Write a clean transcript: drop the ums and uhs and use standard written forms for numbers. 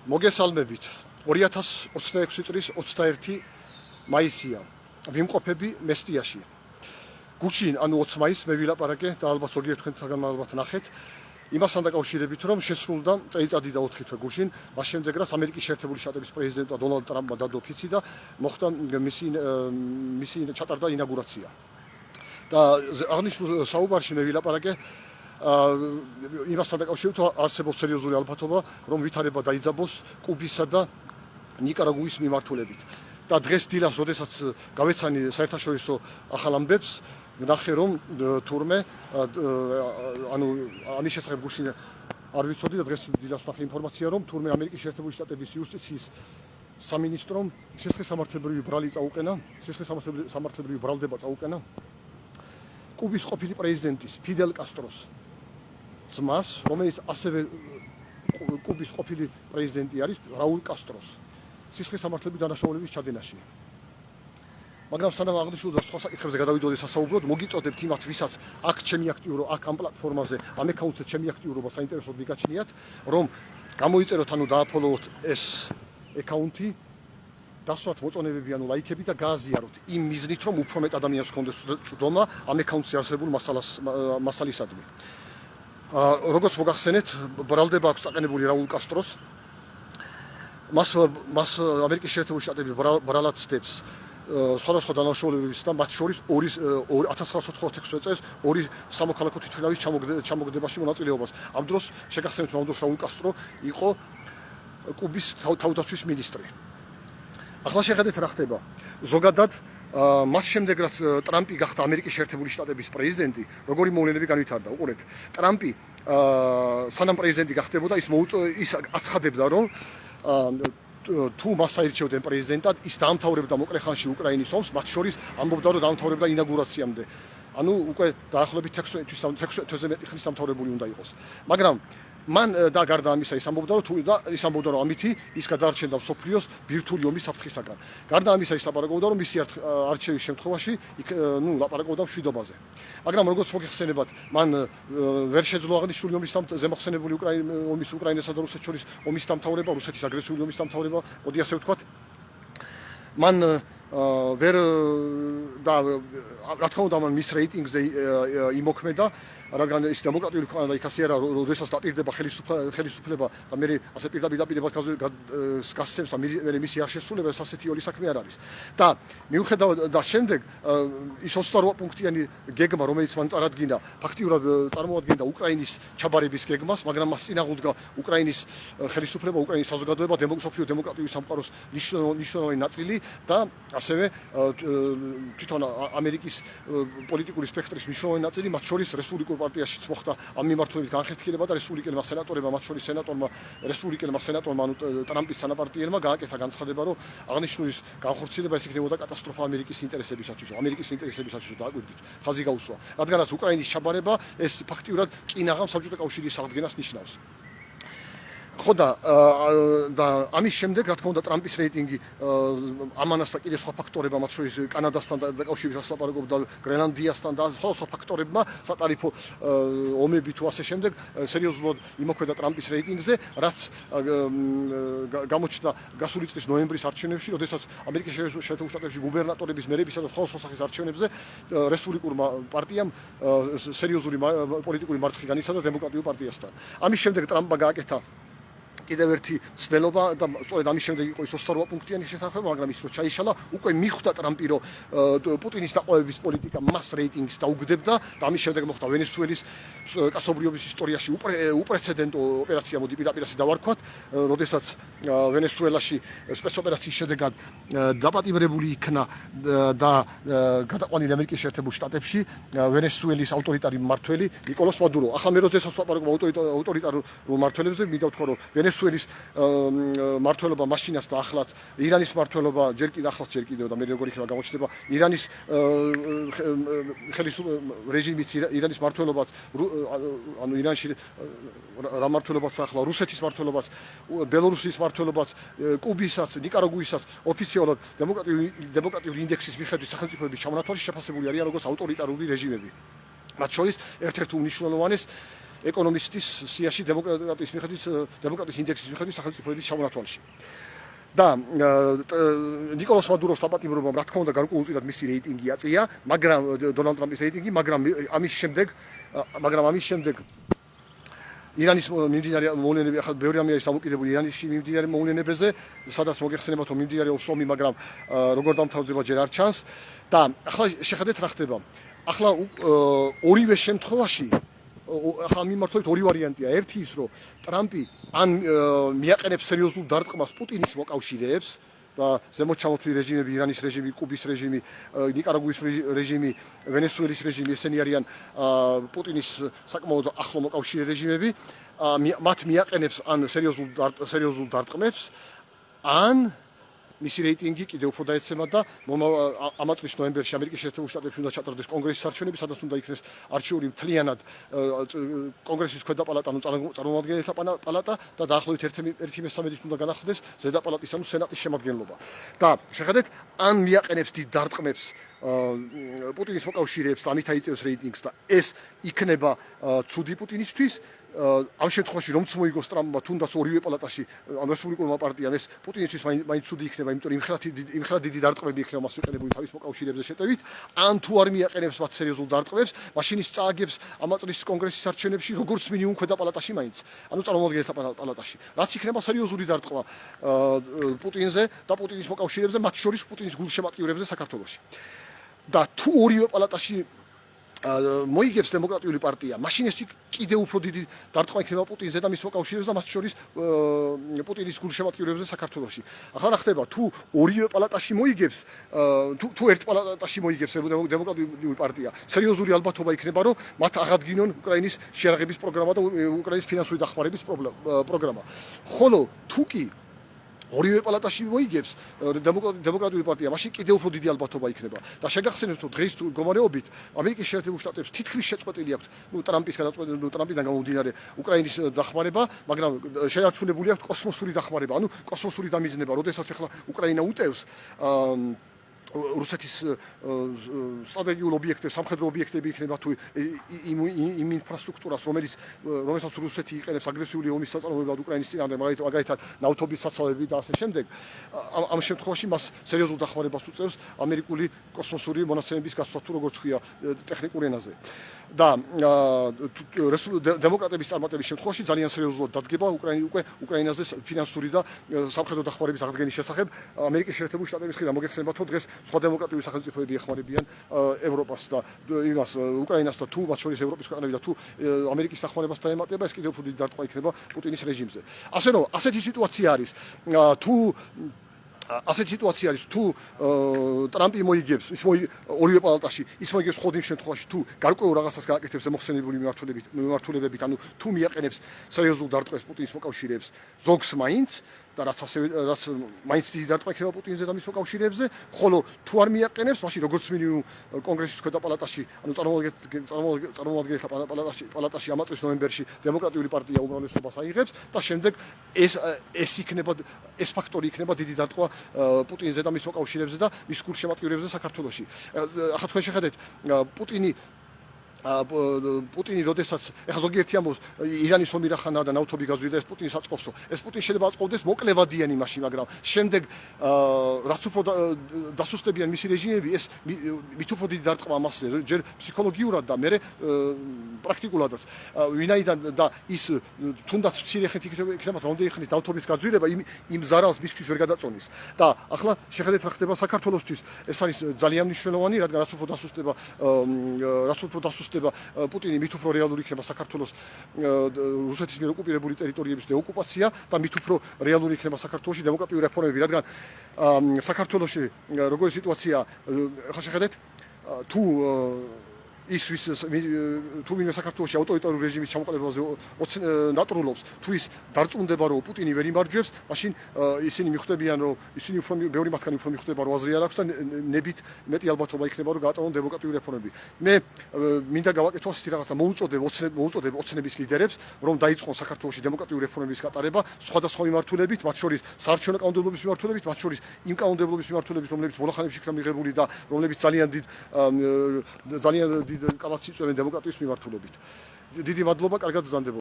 მოგესალმებით 2026 წლის 21 მაისია ვიმყოფები მესტიაში გუშინ ანუ 20 მაისს მე ვილაპარაკე და ალბათ ზოგიერთ თქვენთაგან ალბათ ნახეთ იმასთან დაკავშირებით რომ შესრულდა წელიწადი და 4 თვე გუშინ მას შემდეგ რაც ამერიკის შეერთებული შტატების პრეზიდენტმა დონალდ ტრამპმა დადო ფიცი და მოხდა მისი ჩატარდა ინაგურაცია და აღნიშნულ საუბარში მე ვილაპარაკე იმასთან დაკავშირებით არსებობს სერიოზული ალბათობა რომ ვითარება დაიძაბოს კუბისა და ნიკარაგუის მიმართულებით და დღეს დილას როდესაც გავეცანი საერთაშორისო ახალ ამბებს ნახე რომ თურმე ანუ ამის შესახებ გუშინ არ ვიცოდი და დღეს დილას ნახე ინფორმაცია რომ თურმე ამერიკის შეერთებული შტატების იუსტიციის სამინისტრომ სისხლისამართლებრივი ბრალი წაუყენა სისხლისამართლებრივი ბრალდება წაუყენა კუბის ყოფილი პრეზიდენტის ფიდელ კასტროს ძმას რომელიც ასევე კუბის ყოფილი პრეზიდენტი არის რაულ კასტროს სისხლისამართლების დანაშაულების ჩადენაში მაგრამ სანამ აღნიშნულ და სხვა საკითხებზე გადავიდოდი სასაუბროდ მოგიწოდებთ იმათ ვისაც აქ ჩემი აქტიურობა აქ ამ პლატფორმაზე ამ აკაუნტზე ჩემი აქტიურობა საინტერესოდ მიგაჩნიათ რომ გამოიწეროთ ანუ დააფოლოვოთ ეს აკაუნტი დასვათ მოწონებები ანუ ლაიქები და გააზიაროთ იმ მიზნით რომ უფრო მეტ ადამიანს ჰქონდეს წვდომა ამ აკაუნტზე არსებულ მასალისადმი როგორც მოგახსენეთ ბრალდება აქვს წაყენებული რაულ კასტროს მას ამერიკის შეერთებული შტატები ბრალად ცდებს სხვადასხვა დანაშაულებების და მათ შორის 1996 წელს ორი სამოქალაქო თვითმფრინავის ჩამოგდებაში მონაწილეობას. ამ დროს შეგახსენებთ რომ რაულ კასტრო იყო კუბის თავდაცვის მინისტრი. ახლა შეხედეთ რა ხდება. ზოგადად მას შემდეგ რაც ტრამპი გახდა ამერიკის შეერთებული შტატების პრეზიდენტი, როგორი მოვლენები განვითარდა. უყურეთ, ტრამპი სანამ პრეზიდენტი გახდებოდა ის აცხადებდა რომ თუ მას აირჩევდნენ პრეზიდენტად, ის დაამთავრებდა მოკლე ხანში უკრაინის ომს, მათ შორის ამბობდა რომ დაამთავრებდა ინაგურაციამდე. ანუ უკვე დაახლოებით 16 თვეზე მეტი ხნის დამთავრებული უნდა იყოს. მაგრამ მან და გარდა ამისა ის ამბობდა რომ ამითი ის გადაარჩენდა მსოფლიოს ბირთვული ომის საფრთხისაგან. გარდა ამისა ის ლაპარაკობდა რომ მისი არჩევის შემთხვევაში ლაპარაკობდა მშვიდობაზე. მაგრამ როგორც მოგეხსენებათ, მან ვერ შეძლო აღნიშნული ომის ზემოხსენებული ომის უკრაინასა და რუსეთს შორის ომის დამთავრება, რუსეთის აგრესიული ომის დამთავრება, მოდი ასე ვთქვათ. მან ვერ და რა თქმა უნდა მან მის რეიტინგზე იმოქმედა რადგან ის დემოკრატიული ქვეყანა იქ ასე არა როდესაც დაპირდება ხელისუფლება და მე ასე პირდაპირ გასცემს და მე მისი არ შესრულება ეს ასეთი ორი საქმე არ არის და მიუხედავად და შემდეგ ის 28 პუნქტიანი გეგმა რომელიც მან წარადგინა ფაქტიურად წარმოადგენდა უკრაინის ჩაბარების გეგმას მაგრამ მას წინაღუდგა უკრაინის ხელისუფლება უკრაინის საზოგადოება სოფლიო დემოკრატიული სამყაროს მნიშვნელოვანი ნაწილი და ასევე თვითონ ამერიკის პოლიტიკური სპექტრის მნიშვნელოვანი ნაწილი მათ შორის რესპუბლიკურ პარტიაშიც მოხდა ამ მიმართულებით განხეთქილება და რესპუბლიკელმა სენატორებმა მათ შორის რესპუბლიკელმა სენატორმა ანუ ტრამპის თანაპარტიელმა გააკეთა განცხადება რომ აღნიშნული განხორციელება ეს იქნებოდა კატასტროფა ამერიკის ინტერესებისათვის დააკვირდით ხაზი გაუსვა რადგანაც უკრაინის ჩაბარება ეს ფაქტიურად კინაღამ საბჭოთა კავშირის აღდგენას ნიშნავს ხო და ამის შემდეგ რა თქმა უნდა ტრამპის რეიტინგი ამანას და კიდე სხვა ფაქტორებმა მათ შორის კანადასთან დაკავშირებით ლაპარაკობდა გრენლანდიასთან და სხვა ფაქტორებმა სატარიფო ომები თუ ასე შემდეგ სერიოზულად იმოქმედა ტრამპის რეიტინგზე რაც გამოჩნდა გასული წლის ნოემბრის არჩევნებში როდესაც ამერიკის შეერთებული შტატებში გუბერნატორების მერებისა და სხვა სახის არჩევნებზე რესპუბლიკურმა პარტიამ სერიოზული პოლიტიკური მარცხი განიცადა დემოკრატიულ პარტიასთან ამის შემდეგ ტრამპმა გააკეთა კიდევ ერთი ცდელობა და სწორედ ამის შემდეგ იყო ის 28 პუნქტიანი შეთანხმება, მაგრამ ის რო ჩაიშალა, უკვე მიხვდა ტრამპი რომ პუტინის დაყოლების პოლიტიკა მას რეიტინგს დაუგდებდა და ამის შემდეგ მოხდა ვენესუელის კაცობრიობის ისტორიაში უპრეცედენტო ოპერაცია, მოდი პირდაპირ ასე დავარქვათ, როდესაც ვენესუელაში სპეცოპერაციის შედეგად დაპატიმრებული იქნა და გადაყვანილი ამერიკის შეერთებულ შტატებში ვენესუელის ავტორიტარი მმართველი ნიკოლას მადურო. ახლა მე როდესაც ვაპარაკობ ავტორიტარულ მმართველებზე, მინდა ვთქვა რომ ვენესუელის მმართველობა მაშინაც და ახლაც ირანის მმართველობა ჯერ კიდევ და მე როგორ იქნება გამოჩნდება ირანის რეჟიმით ირანის მმართველობაც ანუ ირანში რა მმართველობაც ახლა რუსეთის მმართველობაც ბელორუსიის მმართველობაც კუბისაც ნიკარაგუისაც ოფიციალურად დემოკრატიული ინდექსის მიხედვით სახელმწიფოების ჩამონათვალში შეფასებული არიან როგორც ავტორიტარული რეჟიმები მათ შორის ერთ-ერთ უმნიშვნელოვანეს ეკონომისტის სიაში დემოკრატიის ინდექსის მიხედვით სახელმწიფოების ჩამონათვალში. და ნიკოლას მადუროს დაპატიმრებამ რა თქმა უნდა გარკვეულწილად მისი რეიტინგი აწია, მაგრამ დონალდ ტრამპის რეიტინგი, მაგრამ ამის შემდეგ ირანის მიმდინარე მოვლენები, ახლა ბევრი რამე არის დამოკიდებული ირანის მიმდინარე მოვლენებებზე, სადაც მოგეხსენება რომ მიმდინარეობს ომი, მაგრამ როგორ დამთავრდება ჯერ არ ჩანს და ახლა შეხედეთ რა ხდება. ახლა ორივე შემთხვევაში ახლა მიმართულებით ორი ვარიანტია. ერთი ის რომ ტრამპი ან მიაყენებს სერიოზულ დარტყმას პუტინის მოკავშირეებს და ზემოთ ჩამოთვლილი რეჟიმები, ირანის რეჟიმი, კუბის რეჟიმი, ნიკარაგუის რეჟიმი, ვენესუელის რეჟიმი, ესენი არიან პუტინის საკმაოდ ახლო მოკავშირე რეჟიმები, მათ მიაყენებს ან სერიოზულ დარტყმებს, ან მისი რეიტინგი კიდევ უფრო დაეცემა და ამ წლის ნოემბერში ამერიკის შეერთებულ შტატებში უნდა ჩატარდეს კონგრესის არჩევნები, სადაც უნდა იქნეს არჩეული მთლიანად კონგრესის ქვედა პალატა, ანუ წარმომადგენელთა პალატა და დაახლოებით 1/3 უნდა განახლდეს ზედა პალატის, ანუ სენატის შემადგენლობა. და შეხედეთ, ან მიაყენებს დიდ დარტყმებს პუტინის მოკავშირეებს და ამით აიწევს რეიტინგს და ეს იქნება ცუდი პუტინისთვის. ამ შემთხვევაში რომც მოიგოს ტრამპმა თუნდაც ორივე პალატაში ამ რესპუბლიკურმა პარტიამ ეს პუტინისთვის მაინც ცუდი იქნება, იმიტომ რომ იმხელად დიდი დარტყმები იქნება მას მიყენებული თავის მოკავშირეებზე შეტევით, ან თუ არ მიაყენებს მათ სერიოზულ დარტყმებს, მაშინ ის წააგებს ამ წლის კონგრესის არჩევნებში როგორც მინიმუმ ქვედა პალატაში მაინც, ანუ წარმომადგენელთა პალატაში. რაც იქნება სერიოზული დარტყმა პუტინზე და პუტინის მოკავშირეებზე, მათ შორის პუტინის გულშემატკივრებზე საქართველოში. და თუ ორივე პალატაში მოიგებს დემოკრატიული პარტია, მაშინ ეს კიდევ უფრო დიდი დარტყმა იქნება პუტინზე და მის მოკავშირეებზე და მათ შორის პუტინის გულშემატკივრებზე საქართველოში. ახლა რა ხდება, თუ ორივე პალატაში მოიგებს, თუ ერთ პალატაში მოიგებს დემოკრატიული პარტია, სერიოზული ალბათობა იქნება, რომ მათ აღადგინონ უკრაინის შეერაღების პროგრამა და უკრაინის ფინანსური დახმარების პროგრამა. ხოლო თუ კი ორივე პალატაში მოიგებს დემოკრატიული პარტია, მაშინ კიდევ უფრო დიდი ალბათობა იქნება. და შეგახსენებთ, რომ დღის მდგომარეობით ამერიკის შეერთებულ შტატებში თითქმის შეწყვეტილი აქვს ტრამპიდან გამომდინარე უკრაინის დახმარება, მაგრამ შეარჩუნებული აქვს კოსმოსური დახმარება, ანუ კოსმოსური დამიძნება, როდესაც ახლა უკრაინა უტევს რუსეთის სტრატეგიულ ობიექტებს, სამხედრო ობიექტები იქნება თუ იმ ინფრასტრუქტურას, რომელსაც რუსეთი იყენებს აგრესიული ომის საწარმოებლად უკრაინის წინააღმდეგ, მაგალითად ნავთობის საცავები და ასე შემდეგ. ამ შემთხვევაში მას სერიოზულ დახმარებას უწევს ამერიკული კოსმოსური მონაცემების გასვლა, თუ როგორც ქვია ტექნიკურ ენაზე. და დემოკრატების წარმატების შემთხვევაში ძალიან სერიოზულად დადგება უკრაინაზე ფინანსური და სამხედრო დახმარების აღდგენის შესახებ ამერიკის შეერთებულ შტატების მხრიდან. მოგეხსენებათ, რომ დღეს სხვა დემოკრატიული სახელმწიფოები ეხმარებიან ევროპას და იმას უკრაინას და თუ მათ შორის ევროპის ქვეყნები და თუ ამერიკის დახმარებას დაემატება, ეს კიდევ უფრო დიდი დარტყმა იქნება პუტინის რეჟიმზე. ასე რომ ასეთი სიტუაცია არის, თუ ტრამპი მოიგებს ორივე პალატაში, ის მოიგებს მხოლოდ იმ შემთხვევაში, თუ გარკვეულ რაღაცას გააკეთებს მოხსენებული მიმართულებებით, ანუ თუ მიაყენებს სერიოზულ დარტყმებს პუტინის მოკავშირეებს ზოგს მაინც და რაც მაინც დიდი დარტყმა იქნება პუტინზე და მის მოკავშირეებზე, ხოლო თუ არ მიაყენებს, მაშინ როგორც მინიმუმ კონგრესის ქვედა პალატაში, ანუ წარმომადგენელთა პალატაში ამ წლის ნოემბერში დემოკრატიული პარტია უმრავლესობას აიღებს და შემდეგ ეს ფაქტორი იქნება დიდი დარტყმა პუტინზე და მის მოკავშირეებზე და მის გულშემატკივრებზე საქართველოში. ახლა თქვენ შეხედეთ, პუტინი როდესაც ეხლა ზოგიერთი ამბობს ირანის ომი რახანაა და ნავთობი გაზრდა ეს პუტინს აწყობსო. ეს პუტინს შეიძლება აწყობდეს მოკლევადიან იმაში, მაგრამ შემდეგ რაც უფრო დასუსტებიან მისი რეჟიმები, ეს მით უფრო დიდი დარტყმა მასზე, ჯერ ფსიქოლოგიურად და მერე პრაქტიკულადაც. ვინაიდან და ის თუნდაც მცირე ხნით იქნება რამდენი ხნით ნავთობის გაძვირება იმ ზარალს მისთვის ვერ გადაწონის. და ახლა შეხედეთ რა ხდება საქართველოსთვის. ეს არის ძალიან მნიშვნელოვანი, რადგან რაც უფრო დასუსტება პუტინი მით უფრო რეალური იქნება საქართველოს რუსეთის მიერ ოკუპირებული ტერიტორიების დეოკუპაცია და მით უფრო რეალური იქნება საქართველოში დემოკრატიული რეფორმები, რადგან საქართველოში როგორი სიტუაცია, ახლა შეხედეთ, თუ თუ ვინმე საქართველოში ავტორიტარული რეჟიმის ჩამოყალიბებაზე ნატრულობს, თუ ის დარწმუნდება, რომ პუტინი ვერ იმარჯვებს, მაშინ ისინი მიხვდებიან, რომ ისინი ბევრი მათგანი უფრო მიხვდება, რომ აზრი არ აქვს და ნებით მეტი ალბათობა იქნება, რომ გაატარონ დემოკრატიული რეფორმები. მე მინდა გავაკეთო ასეთი რაღაცა, მოუწოდებ ოცნების ლიდერებს, რომ დაიწყონ საქართველოში დემოკრატიული რეფორმების გატარება სხვადასხვა მიმართულებით, მათ შორის საარჩევნო კანონმდებლობის მიმართულებით, მათ შორის იმ კანონმდებლობის მიმართულებით, რომლებიც ბოლოხანებში იქნა მიღებული და რომლებიც ძალიან დიდ კაბათს იწვევენ დემოკრატიის მიმართულებით. დიდი მადლობა, კარგად ბრძანდებოდეთ.